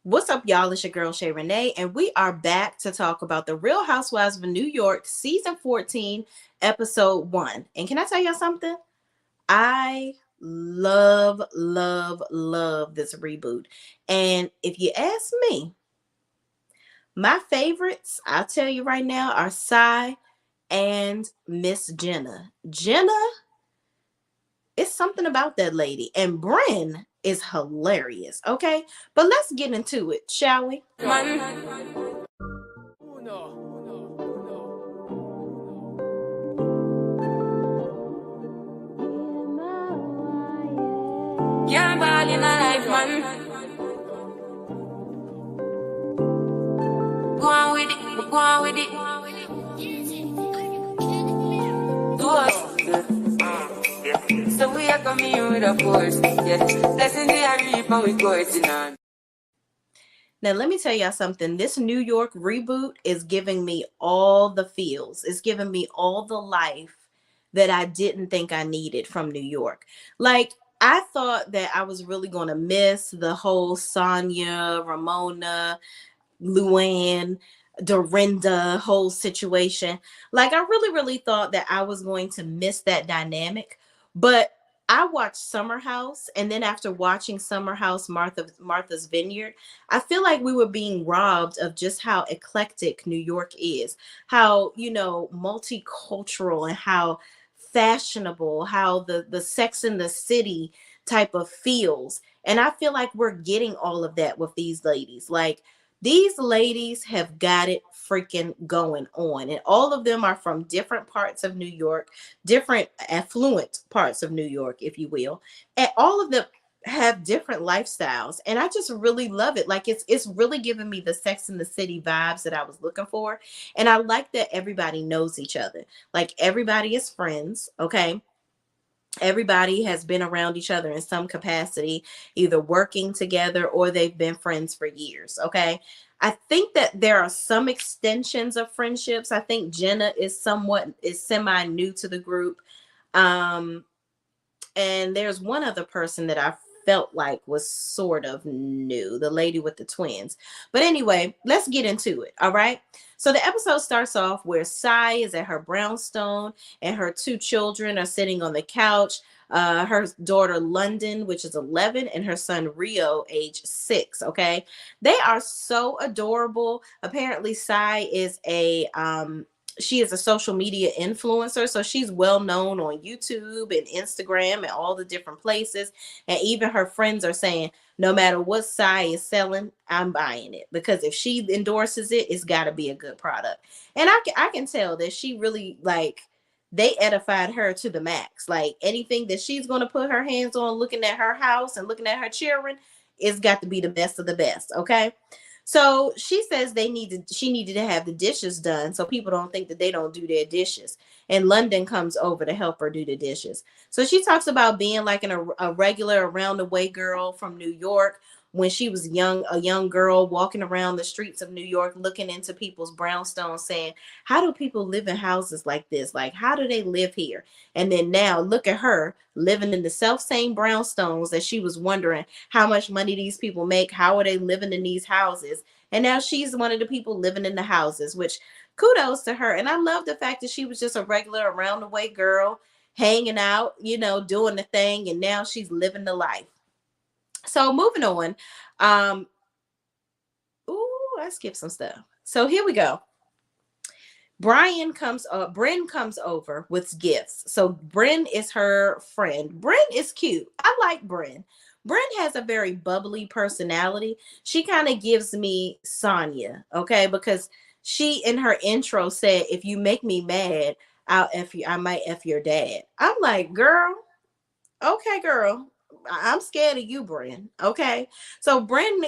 What's up, y'all? It's your girl Shay Renee, and we are back to talk about the Real Housewives of New York, season 14, episode 1. And can I tell y'all something? I love this reboot. And if you ask me, my favorites, I'll tell you right now, are Shay and Miss Jenna. Jenna, it's something about that lady. And Bryn is hilarious, okay? But let's get into it, shall we? Can't ball in a life, man. Go on with it, go on with it. Do us. So we are coming here with a force. Yeah. Blessing the reap and we coursing on. Now, let me tell y'all something. This New York reboot is giving me all the feels. It's giving me all the life that I didn't think I needed from New York. Like, I thought that I was really going to miss the whole Sonia, Ramona, Luann, Dorinda whole situation. Like, I really thought that I was going to miss that dynamic. But I watched Summer House, and then after watching Summer House, Martha's Vineyard, I feel like we were being robbed of just how eclectic New York is, how, multicultural, and how fashionable, how the Sex in the City type of feels. And I feel like we're getting all of that with these ladies. Like, these ladies have got it freaking going on. And all of them are from different parts of New York, different affluent parts of New York, if you will. And all of them have different lifestyles. And I just really love it. Like, it's really giving me the Sex in the City vibes that I was looking for. And I like that everybody knows each other. Like, everybody is friends, okay? Everybody has been around each other in some capacity, either working together or they've been friends for years. Okay. I think that there are some extensions of friendships. I think Jenna is semi new to the group. And there's one other person that I felt like was sort of new, the lady with the twins. But anyway, let's get into it. All right. So the episode starts off where Shay is at her brownstone and her two children are sitting on the couch. Her daughter London, which is 11, and her son Rio, age 6. Okay. They are so adorable. Apparently Shay is she is a social media influencer. So she's well known on YouTube and Instagram and all the different places. And even her friends are saying, no matter what Shay is selling, I'm buying it. Because if she endorses it, it's got to be a good product. And I can tell that she really, like, they edified her to the max. Like, anything that she's going to put her hands on, looking at her house and looking at her children, it's got to be the best of the best. Okay. So she says she needed to have the dishes done so people don't think that they don't do their dishes. And London comes over to help her do the dishes. So she talks about being like a regular around the way girl from New York when she was a young girl walking around the streets of New York, looking into people's brownstones saying, how do people live in houses like this? Like, how do they live here? And then now look at her living in the self same brownstones that she was wondering how much money these people make. How are they living in these houses? And now she's one of the people living in the houses, which kudos to her. And I love the fact that she was just a regular around the way girl, hanging out, doing the thing. And now she's living the life. So moving on. I skipped some stuff. So here we go. Bryn comes over with gifts. So Bryn is her friend. Bryn is cute. I like Bryn. Bryn has a very bubbly personality. She kind of gives me Sonia, okay? Because she, in her intro, said, if you make me mad, I might F your dad. I'm like, girl, okay, girl. I'm scared of you, Bryn. Okay. So Bryn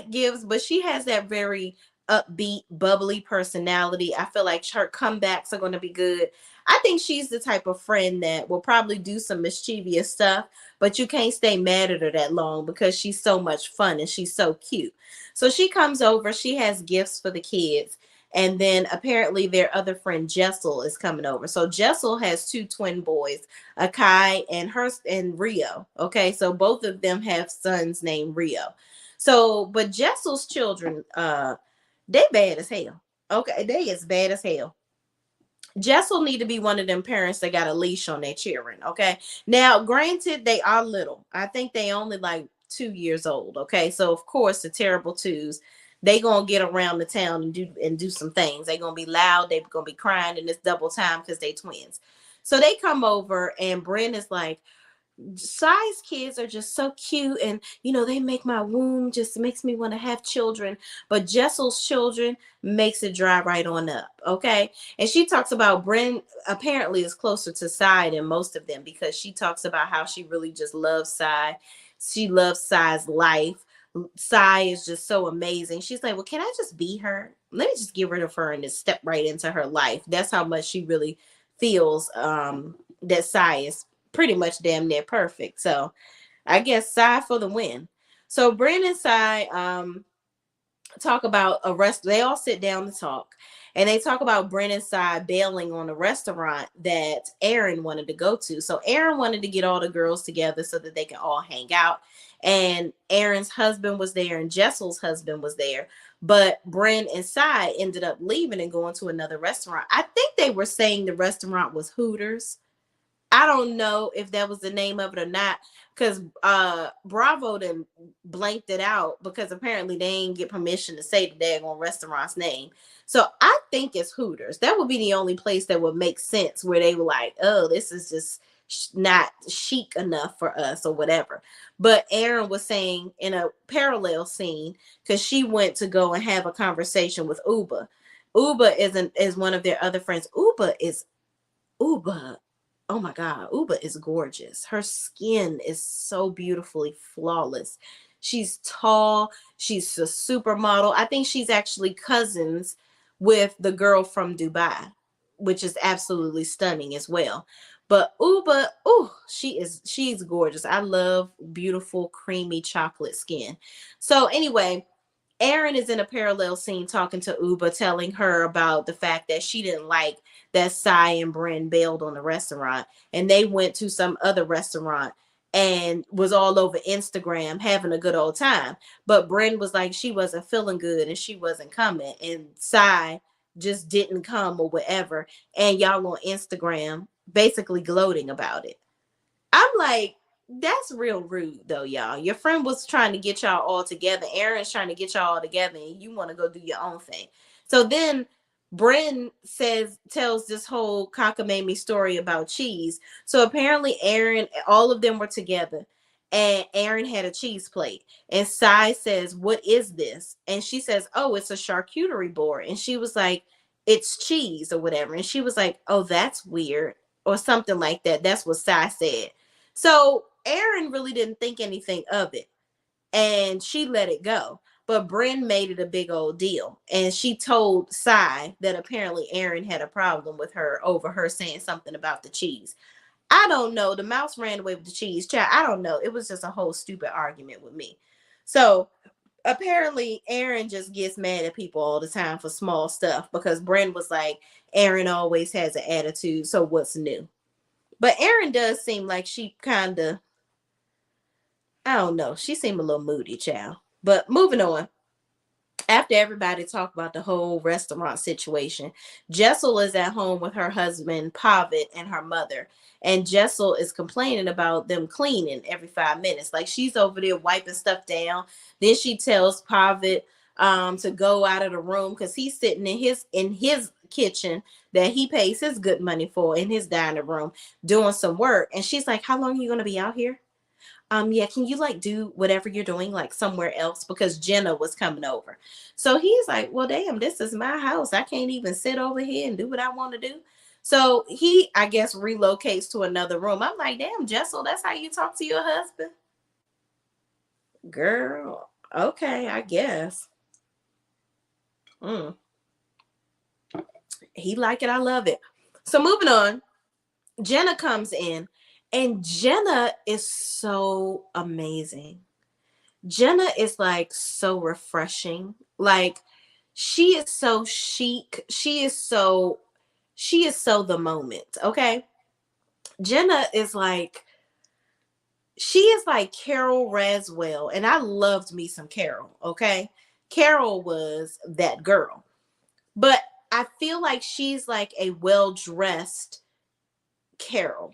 but she has that very upbeat, bubbly personality. I feel like her comebacks are going to be good. I think she's the type of friend that will probably do some mischievous stuff, but you can't stay mad at her that long because she's so much fun and she's so cute. So she comes over, she has gifts for the kids. And then apparently their other friend Jessel is coming over. So Jessel has two twin boys, Akai and Rio. Okay, so both of them have sons named Rio. So, but Jessel's children, they bad as hell. Okay, they as bad as hell. Jessel need to be one of them parents that got a leash on their children. Okay. Now, granted, they are little. I think they only like 2 years old. Okay. So of course the terrible twos, they gonna get around the town and do some things. They gonna be loud. They gonna be crying, and it's double time because they twins. So they come over, and Bryn is like, size kids are just so cute, and they make my womb, just makes me want to have children. But Jessel's children makes it dry right on up. Okay. And she talks about Bryn apparently is closer to Cy than most of them, because she talks about how she really just loves Cy. She loves Cy's life. Cy is just so amazing. She's like, well, can I just be her? Let me just get rid of her and just step right into her life. That's how much she really feels that Cy is pretty much damn near perfect. So I guess Cy for the win. So Bryn and Cy talk about a rest. They all sit down to talk, and they talk about Bryn and Cy bailing on a restaurant that Aaron wanted to go to. So Aaron wanted to get all the girls together so that they can all hang out. And Aaron's husband was there, and Jessel's husband was there. But Bryn and Cy ended up leaving and going to another restaurant. I think they were saying the restaurant was Hooters. I don't know if that was the name of it or not, because Bravo then blanked it out, because apparently they ain't get permission to say the daggone restaurant's name. So I think it's Hooters. That would be the only place that would make sense, where they were like, oh, this is just not chic enough for us or whatever. But Aaron was saying in a parallel scene, because she went to go and have a conversation with Uba. Uba is one of their other friends. Uba, oh my God, Uba is gorgeous. Her skin is so beautifully flawless. She's tall. She's a supermodel. I think she's actually cousins with the girl from Dubai, which is absolutely stunning as well. But Uba, oh, she's gorgeous. I love beautiful, creamy chocolate skin. So anyway, Aaron is in a parallel scene talking to Uba, telling her about the fact that she didn't like that Cy and Bryn bailed on the restaurant, and they went to some other restaurant and was all over Instagram having a good old time. But Bryn was like, she wasn't feeling good and she wasn't coming, and Cy just didn't come or whatever. And y'all on Instagram basically gloating about it. I'm like, that's real rude though, y'all. Your friend was trying to get y'all all together. Aaron's trying to get y'all all together, and you want to go do your own thing. So then Bryn tells this whole cockamamie story about cheese. So apparently Aaron, all of them were together, and Aaron had a cheese plate. And Cy says, what is this? And she says, oh, it's a charcuterie board. And she was like, it's cheese or whatever. And she was like, oh, that's weird, or something like that. That's what Cy said. So Aaron really didn't think anything of it, and she let it go. But Bryn made it a big old deal, and she told Cy that apparently Aaron had a problem with her over her saying something about the cheese. I don't know. The mouse ran away with the cheese. Child, I don't know. It was just a whole stupid argument with me. So apparently Aaron just gets mad at people all the time for small stuff, because Bryn was like, Aaron always has an attitude, so what's new? But Aaron does seem like she kind of, I don't know, she seemed a little moody, child. But moving on. After everybody talked about the whole restaurant situation, Jessel is at home with her husband, Pavitt, and her mother. And Jessel is complaining about them cleaning every 5 minutes. Like, she's over there wiping stuff down. Then she tells Pavitt to go out of the room, because he's sitting in his kitchen that he pays his good money for, in his dining room, doing some work. And she's like, how long are you going to be out here? Yeah, can you like do whatever you're doing like somewhere else, because Jenna was coming over. So he's like, well, damn, this is my house. I can't even sit over here and do what I want to do. So he, I guess, relocates to another room. I'm like, damn, Jessel, that's how you talk to your husband? Girl, okay, I guess. Mm, he like it, I love it. So moving on, Jenna comes in, and Jenna is so amazing. Jenna is like so refreshing. Like, she is so chic. She is so the moment. Okay. Jenna is like, She is like Carol Raswell, and I loved me some Carol. Okay, Carol was that girl, but I feel like she's like a well dressed Carol.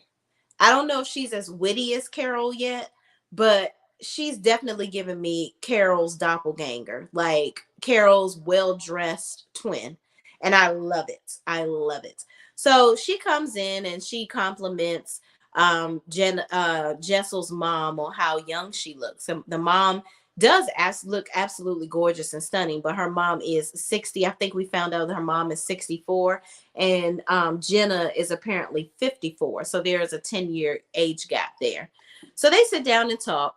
I don't know if she's as witty as Carol yet, but she's definitely given me Carol's doppelganger, like Carol's well dressed twin. And I love it. I love it. So she comes in and she compliments Jessel's mom on how young she looks. And the mom does look absolutely gorgeous and stunning, but her mom is 60. I think we found out that her mom is 64, and Jenna is apparently 54. So there is a 10-year age gap there. So they sit down and talk.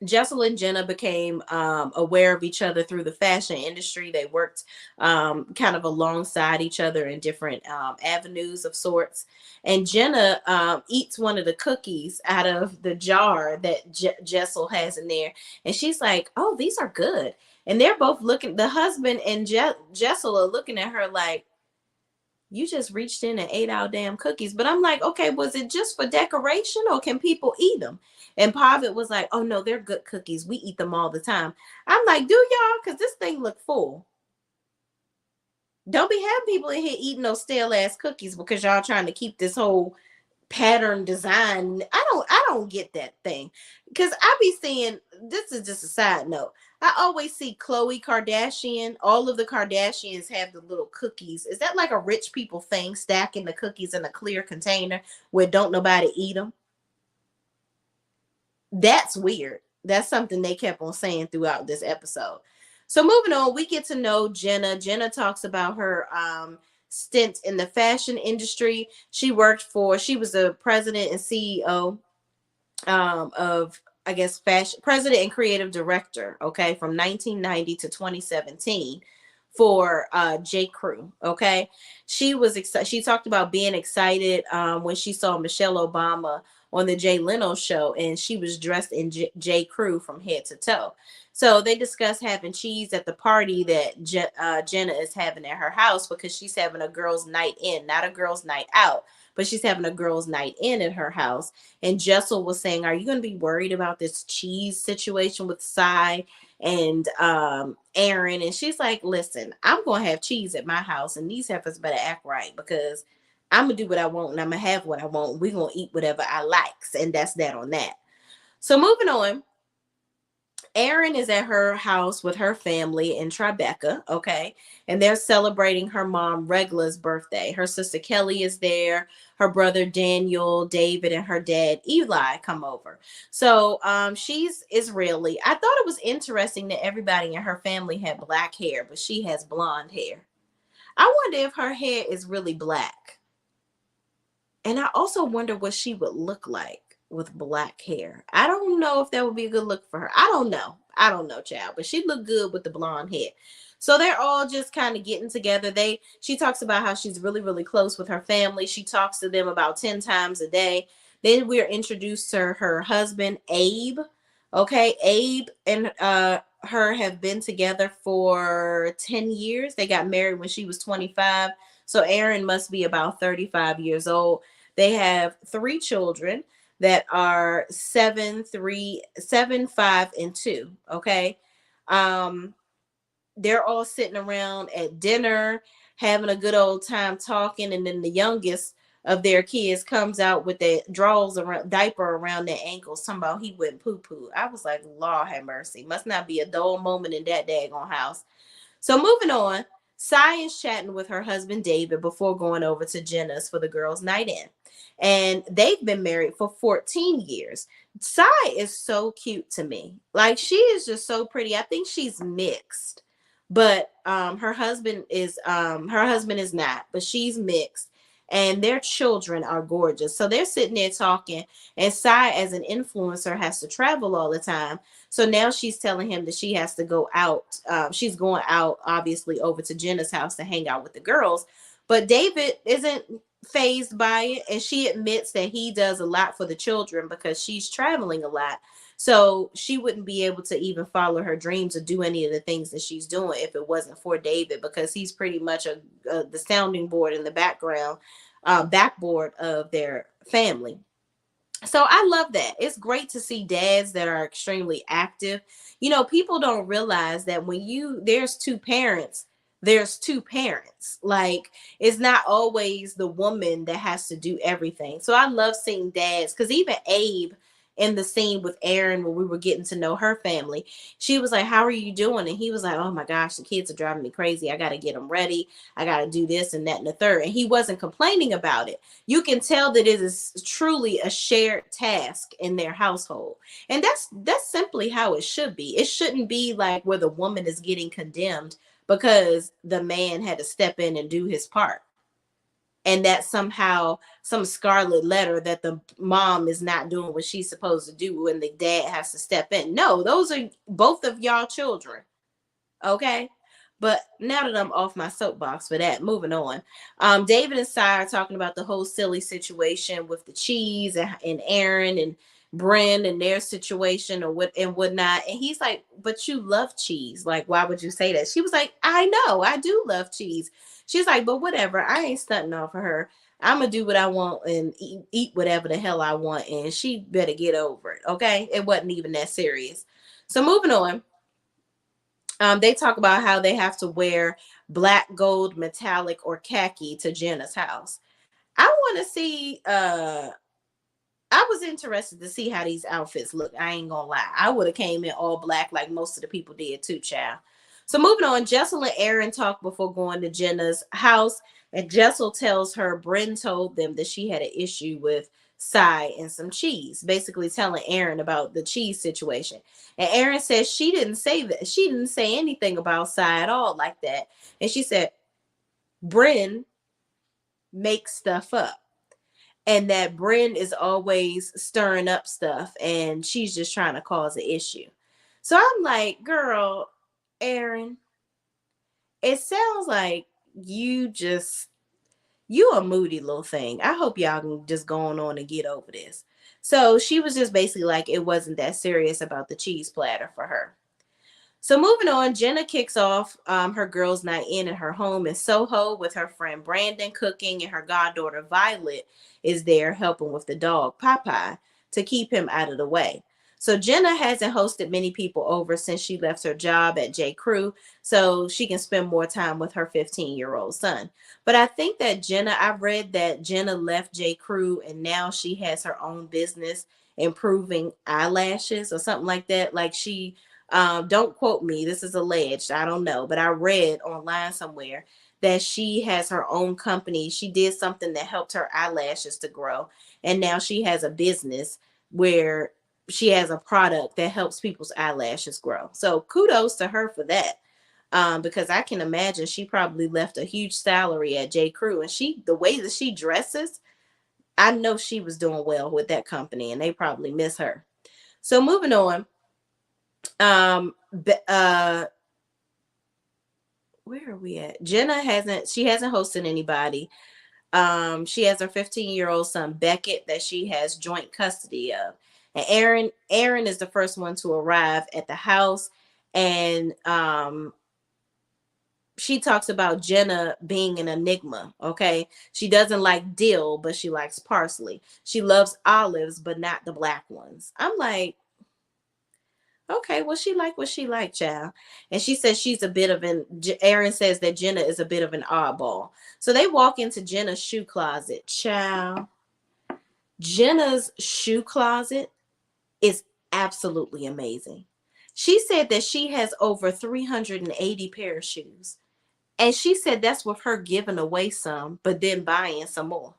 Jessel and Jenna became aware of each other through the fashion industry. They worked kind of alongside each other in different avenues of sorts. And Jenna eats one of the cookies out of the jar that Jessel has in there. And she's like, oh, these are good. And they're both looking, the husband and Jessel are looking at her like, you just reached in and ate our damn cookies. But I'm like, okay, was it just for decoration or can people eat them? And Pavitt was like, oh no, they're good cookies. We eat them all the time. I'm like, do y'all? Because this thing look full. Don't be having people in here eating those stale ass cookies because y'all trying to keep this whole pattern design. I don't get that thing. Because I be seeing, this is just a side note. I always see Khloe Kardashian. All of the Kardashians have the little cookies. Is that like a rich people thing, stacking the cookies in a clear container where don't nobody eat them? That's weird. That's something they kept on saying throughout this episode. So moving on, we get to know Jenna. Jenna talks about her stint in the fashion industry. She was the president and CEO of, I guess, fashion president and creative director, okay, from 1990 to 2017 for J. Crew. Okay, she was excited. She talked about being excited when she saw Michelle Obama on the Jay Leno show, and she was dressed in J. Crew from head to toe. So they discussed having cheese at the party that Jenna is having at her house because she's having a girls' night in, not a girls' night out, but she's having a girls' night in at her house. And Jessel was saying, are you going to be worried about this cheese situation with Cy and Aaron? And she's like, listen, I'm going to have cheese at my house, and these heifers better act right because I'm going to do what I want and I'm going to have what I want. We're going to eat whatever I likes. And that's that on that. So moving on, Erin is at her house with her family in Tribeca, okay? And they're celebrating her mom Regla's birthday. Her sister Kelly is there. Her brother Daniel, David, and her dad Eli come over. So she's Israeli. I thought it was interesting that everybody in her family had black hair, but she has blonde hair. I wonder if her hair is really black. And I also wonder what she would look like with black hair. I don't know if that would be a good look for her. I don't know. I don't know, child. But she looked good with the blonde hair. So they're all just kind of getting together. She talks about how she's really, really close with her family. She talks to them about 10 times a day. Then we're introduced to her husband, Abe. Okay, Abe and her have been together for 10 years. They got married when she was 25. So Aaron must be about 35 years old. They have 3 children that are 7, 3, 7, 5, and 2. Okay. Um, they're all sitting around at dinner, having a good old time talking, and then the youngest of their kids comes out with their drawers around diaper around their ankles, talking about he went poo poo. I was like, Lord have mercy. Must not be a dull moment in that daggone house. So moving on, Sai is chatting with her husband David before going over to Jenna's for the girls' night in. And they've been married for 14 years. Sai is so cute to me. Like, she is just so pretty. I think she's mixed. But her husband is not, but she's mixed. And their children are gorgeous. So they're sitting there talking. And Sai, as an influencer, has to travel all the time. So now she's telling him that she has to go out. She's going out, obviously, over to Jenna's house to hang out with the girls. But David isn't phased by it. And she admits that he does a lot for the children because she's traveling a lot. So she wouldn't be able to even follow her dreams or do any of the things that she's doing if it wasn't for David, because he's pretty much the sounding board in the background, backboard of their family. So I love that. It's great to see dads that are extremely active. You know, people don't realize that when there's two parents, there's two parents. Like, it's not always the woman that has to do everything. So I love seeing dads, because even Abe in the scene with Aaron, when we were getting to know her family, she was like, "How are you doing?" And he was like, "Oh my gosh, the kids are driving me crazy. I got to get them ready. I got to do this and that and the third." And he wasn't complaining about it. You can tell that it is truly a shared task in their household. And that's simply how it should be. It shouldn't be like where the woman is getting condemned because the man had to step in and do his part, and that somehow some scarlet letter that the mom is not doing what she's supposed to do when the dad has to step in. No, those are both of y'all children. Okay. But now that I'm off my soapbox for that, moving on. David and Sai are talking about the whole silly situation with the cheese, and Aaron and Bren and their situation or what and whatnot. And he's like, "But you love cheese. Like, why would you say that?" She was like, "I know, I do love cheese." She's like, "But whatever, I ain't stunting off of her. I'm gonna do what I want and eat whatever the hell I want, and she better get over it." Okay. It wasn't even that serious. So moving on, they talk about how they have to wear black, gold, metallic, or khaki to Jenna's house. I want to see. I was interested to see how these outfits look. I ain't gonna lie. I would have came in all black like most of the people did too, child. So moving on, Jessel and Aaron talk before going to Jenna's house, and Jessel tells her Bryn told them that she had an issue with Cy and some cheese, basically telling Aaron about the cheese situation. And Aaron says she didn't say that. She didn't say anything about Cy at all like that. And she said Bryn makes stuff up, and that Bryn is always stirring up stuff and she's just trying to cause an issue. So I'm like, girl, Aaron, it sounds like you a moody little thing. I hope y'all can just go on and get over this. So she was just basically like, it wasn't that serious about the cheese platter for her. So moving on, Jenna kicks off her girls' night in at her home in Soho with her friend Brandon cooking, and her goddaughter Violet is there helping with the dog Popeye to keep him out of the way. So Jenna hasn't hosted many people over since she left her job at J. Crew, so she can spend more time with her 15-year-old son. But I think that I've read that Jenna left J. Crew and now she has her own business improving eyelashes or something like that. Like she don't quote me. This is alleged. I don't know, but I read online somewhere that she has her own company. She did something that helped her eyelashes to grow, and now she has a business where she has a product that helps people's eyelashes grow. So kudos to her for that. Because I can imagine she probably left a huge salary at J. Crew, and the way that she dresses, I know she was doing well with that company, and they probably miss her. So moving on, um, where are we at? Jenna hasn't hosted anybody. She has her 15-year-old son Beckett that she has joint custody of. And Aaron is the first one to arrive at the house, and she talks about Jenna being an enigma. Okay, she doesn't like dill, but she likes parsley. She loves olives, but not the black ones. I'm like, okay, well, she like what she like, child. And she says she's a bit of Aaron says that Jenna is a bit of an oddball. So they walk into Jenna's shoe closet, child. Jenna's shoe closet is absolutely amazing. She said that she has over 380 pair of shoes. And she said that's with her giving away some, but then buying some more.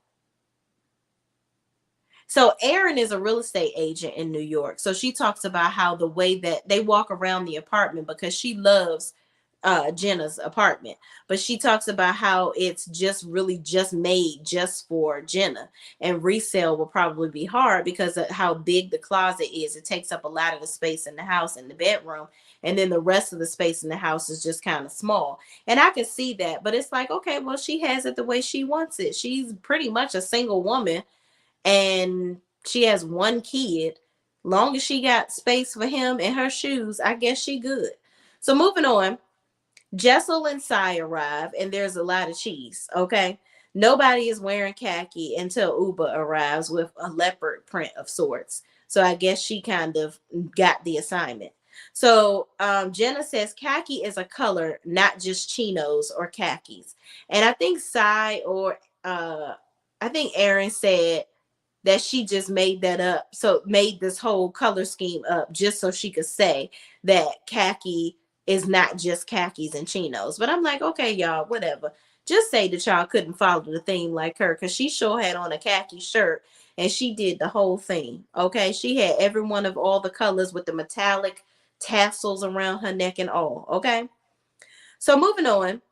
So Erin is a real estate agent in New York. So she talks about how the way that they walk around the apartment, because she loves Jenna's apartment, but she talks about how it's just really just made just for Jenna, and resale will probably be hard because of how big the closet is. It takes up a lot of the space in the house in the bedroom, and then the rest of the space in the house is just kind of small. And I can see that, but it's like, okay, well, she has it the way she wants it. She's pretty much a single woman, and she has one kid. Long as she got space for him and her shoes, I guess she good. So moving on, Jessel and Cy arrive, and there's a lot of cheese. Okay, Nobody is wearing khaki until Uba arrives with a leopard print of sorts. So I guess she kind of got the assignment. So Jenna says khaki is a color, not just chinos or khakis. And I think I think Aaron said that she just made that up. So made this whole color scheme up just so she could say that khaki is not just khakis and chinos. But I'm like, okay, y'all, whatever. Just say that y'all couldn't follow the theme like her, because she sure had on a khaki shirt and she did the whole thing. Okay. She had every one of all the colors with the metallic tassels around her neck and all. Okay. So moving on.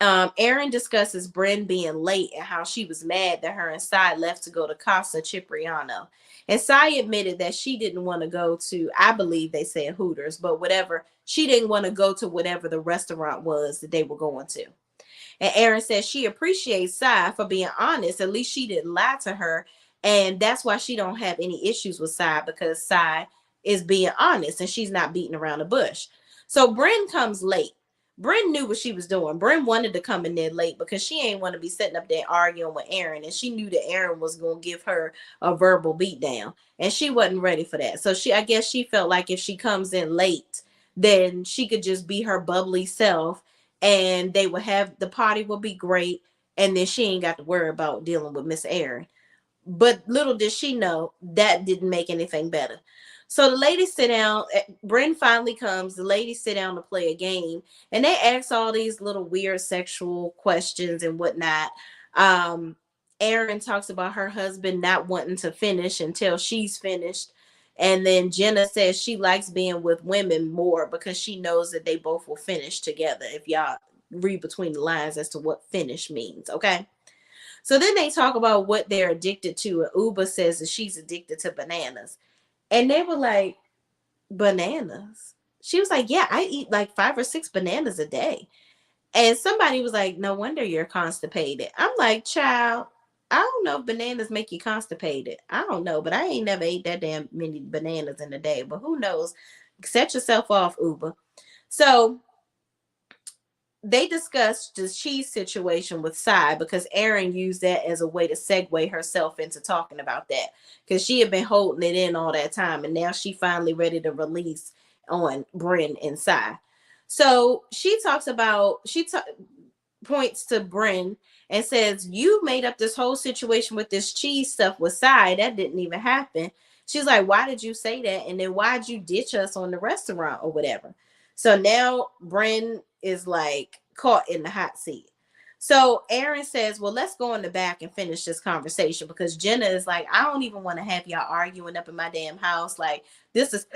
Erin discusses Bryn being late and how she was mad that her and Sai left to go to Casa Cipriano. And Sai admitted that she didn't want to go to, I believe they said Hooters, but whatever. She didn't want to go to whatever the restaurant was that they were going to. And Erin says she appreciates Sai for being honest. At least she didn't lie to her. And that's why she don't have any issues with Sai, because Sai is being honest and she's not beating around the bush. So Bryn comes late. Bryn knew what she was doing. Bryn wanted to come in there late because she ain't want to be sitting up there arguing with Aaron. And she knew that Aaron was going to give her a verbal beatdown. And she wasn't ready for that. So I guess she felt like if she comes in late, then she could just be her bubbly self and they would have, the party would be great. And then she ain't got to worry about dealing with Miss Aaron. But little did she know that didn't make anything better. So the ladies sit down. Bryn finally comes. The ladies sit down to play a game, and they ask all these little weird sexual questions and whatnot. Um, Erin talks about her husband not wanting to finish until she's finished. And then Jenna says she likes being with women more because she knows that they both will finish together. If y'all read between the lines as to what finish means, okay? So then they talk about what they're addicted to. And Uba says that she's addicted to bananas. And they were like, bananas? She was like, yeah, I eat like 5 or 6 bananas a day. And somebody was like, no wonder you're constipated. I'm like, child, I don't know if bananas make you constipated. I don't know, but I ain't never ate that damn many bananas in a day. But who knows? Set yourself off, Uber. So they discussed the cheese situation with Sai because Erin used that as a way to segue herself into talking about that, because she had been holding it in all that time and now she finally ready to release on Bryn and Sai. So she talks about, points to Bryn and says, you made up this whole situation with this cheese stuff with Sai. That didn't even happen. She's like, why did you say that? And then why'd you ditch us on the restaurant or whatever? So now Bryn is like caught in the hot seat. So Erin says, well, let's go in the back and finish this conversation, because Jenna is like, I don't even want to have y'all arguing up in my damn house. Like, this is,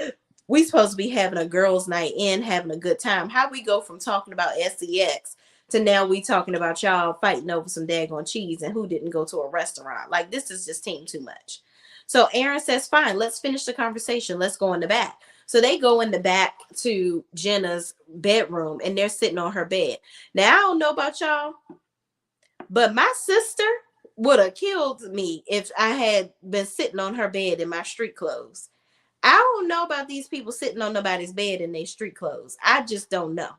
we supposed to be having a girls' night in, having a good time. How we go from talking about sex to now we talking about y'all fighting over some daggone cheese and who didn't go to a restaurant. Like, this is just team too much. So Erin says, fine, let's finish the conversation. Let's go in the back. So they go in the back to Jenna's bedroom and they're sitting on her bed. Now, I don't know about y'all, but my sister would have killed me if I had been sitting on her bed in my street clothes. I don't know about these people sitting on nobody's bed in their street clothes. I just don't know.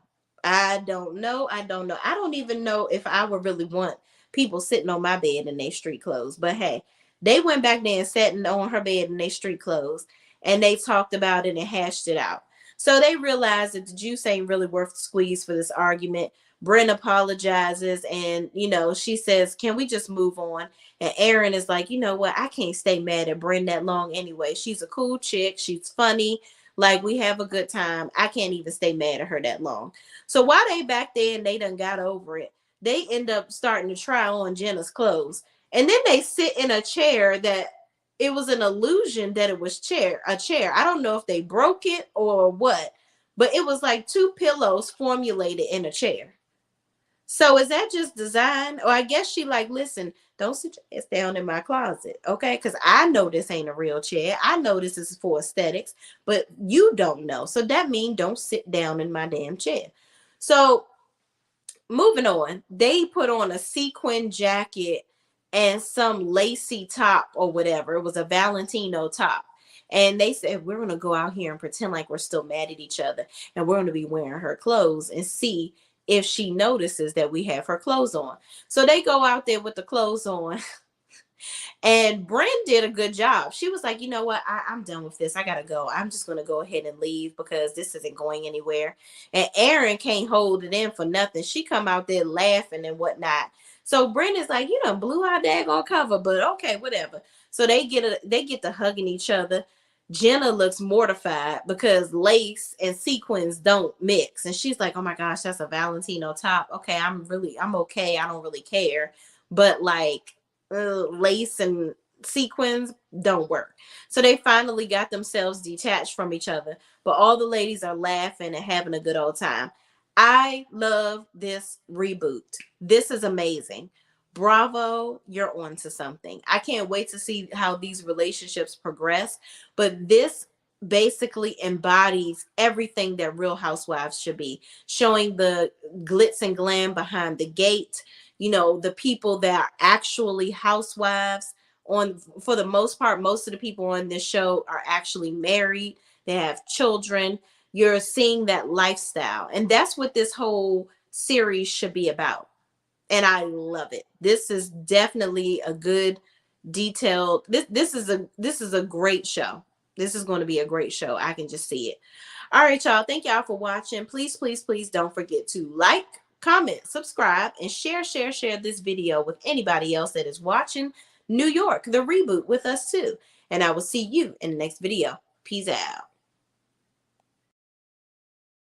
I don't know. I don't know. I don't even know if I would really want people sitting on my bed in their street clothes. But hey, they went back there and sat on her bed in their street clothes and they talked about it and hashed it out. So they realized that the juice ain't really worth the squeeze for this argument. Bryn apologizes and, she says, can we just move on? And Erin is like, you know what? I can't stay mad at Bryn that long anyway. She's a cool chick. She's funny. Like, we have a good time. I can't even stay mad at her that long. So while they back there and they done got over it, they end up starting to try on Jenna's clothes. And then they sit in a chair that it was an illusion that it was a chair. I don't know if they broke it or what, but it was like 2 pillows formulated in a chair. So is that just design? Or I guess she like, listen, don't sit your ass down in my closet, okay? Because I know this ain't a real chair. I know this is for aesthetics, but you don't know. So that means don't sit down in my damn chair. So moving on, they put on a sequin jacket and some lacy top or whatever. It was a Valentino top. And they said, we're going to go out here and pretend like we're still mad at each other. And we're going to be wearing her clothes and see if she notices that we have her clothes on. So they go out there with the clothes on. And Bryn did a good job. She was like, you know what? I'm done with this. I gotta go. I'm just gonna go ahead and leave because this isn't going anywhere. And Erin can't hold it in for nothing. She come out there laughing and whatnot. So Bryn is like, you done blew our daggone cover, but okay, whatever. So they get to hugging each other. Jenna looks mortified because lace and sequins don't mix. And she's like, oh my gosh, that's a Valentino top. Okay, I'm okay. I don't really care. But like lace and sequins don't work. So they finally got themselves detached from each other. But all the ladies are laughing and having a good old time. I love this reboot. This is amazing. Bravo, you're on to something. I can't wait to see how these relationships progress. But this basically embodies everything that Real Housewives should be, showing the glitz and glam behind the gate, you know, the people that are actually housewives. On For the most part, most of the people on this show are actually married, they have children. You're seeing that lifestyle, and that's what this whole series should be about. And I love it. This is definitely a good detailed, this is a great show. This is going to be a great show. I can just see it. All right, y'all. Thank y'all for watching. Please, please, please don't forget to like, comment, subscribe, and share this video with anybody else that is watching New York, the reboot, with us too. And I will see you in the next video. Peace out.